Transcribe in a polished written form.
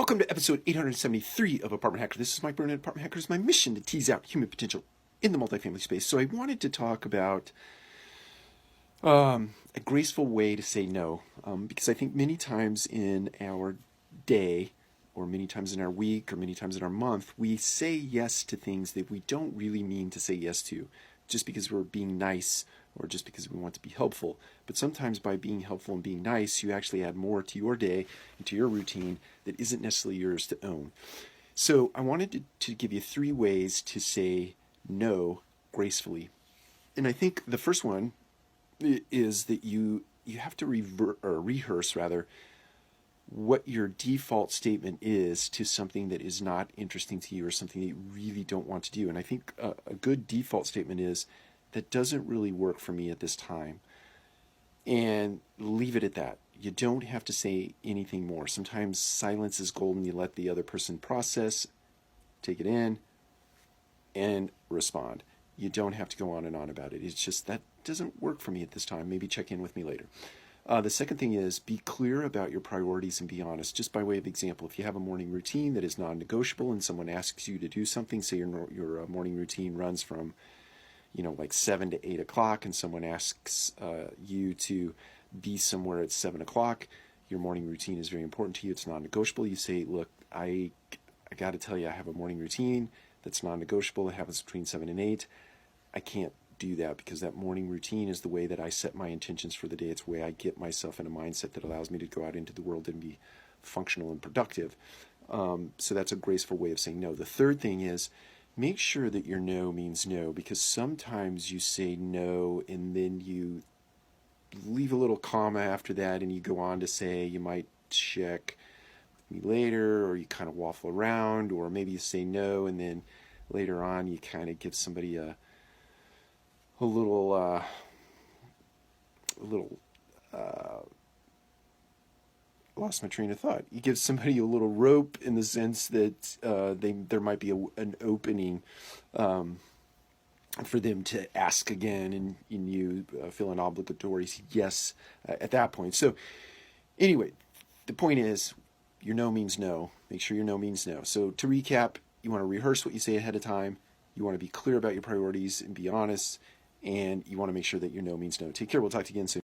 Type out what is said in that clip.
Welcome to episode 873 of Apartment Hacker. This is Mike Burnett. Apartment Hacker is my mission to tease out human potential in the multifamily space. So I wanted to talk about a graceful way to say no, because I think many times in our day, or many times in our week, or many times in our month, we say yes to things that we don't really mean to say yes to, just because we're being nice or just because we want to be helpful. But sometimes by being helpful and being nice, you actually add more to your day and to your routine that isn't necessarily yours to own. So I wanted to give you 3 ways to say no gracefully. And I think the first one is that you have to rehearse what your default statement is to something that is not interesting to you or something that you really don't want to do. And I think a good default statement is, that doesn't really work for me at this time. And leave it at that. You don't have to say anything more. Sometimes silence is golden. You let the other person process, take it in, and respond. You don't have to go on and on about it. It's just, that doesn't work for me at this time. Maybe check in with me later. The second thing is, be clear about your priorities and be honest. Just by way of example, if you have a morning routine that is non-negotiable and someone asks you to do something, say your morning routine runs from like 7 to 8 o'clock, and someone asks you to be somewhere at 7 o'clock, your morning routine is very important to you, it's non-negotiable. You say, look, I got to tell you, I have a morning routine that's non-negotiable. It happens between 7 and 8. I can't do that because that morning routine is the way that I set my intentions for the day. It's the way I get myself in a mindset that allows me to go out into the world and be functional and productive. So that's a graceful way of saying no. The third thing is, make sure that your no means no, because sometimes you say no and then you leave a little comma after that and you go on to say, you might check me later, or you kind of waffle around, or maybe you say no and then later on you kind of give somebody a little lost my train of thought. You give somebody a little rope in the sense that there might be an opening for them to ask again, and you feel an obligatory yes at that point. So anyway, the point is, your no means no. Make sure your no means no. So to recap, you want to rehearse what you say ahead of time. You want to be clear about your priorities and be honest, and you want to make sure that your no means no. Take care. We'll talk to you again soon.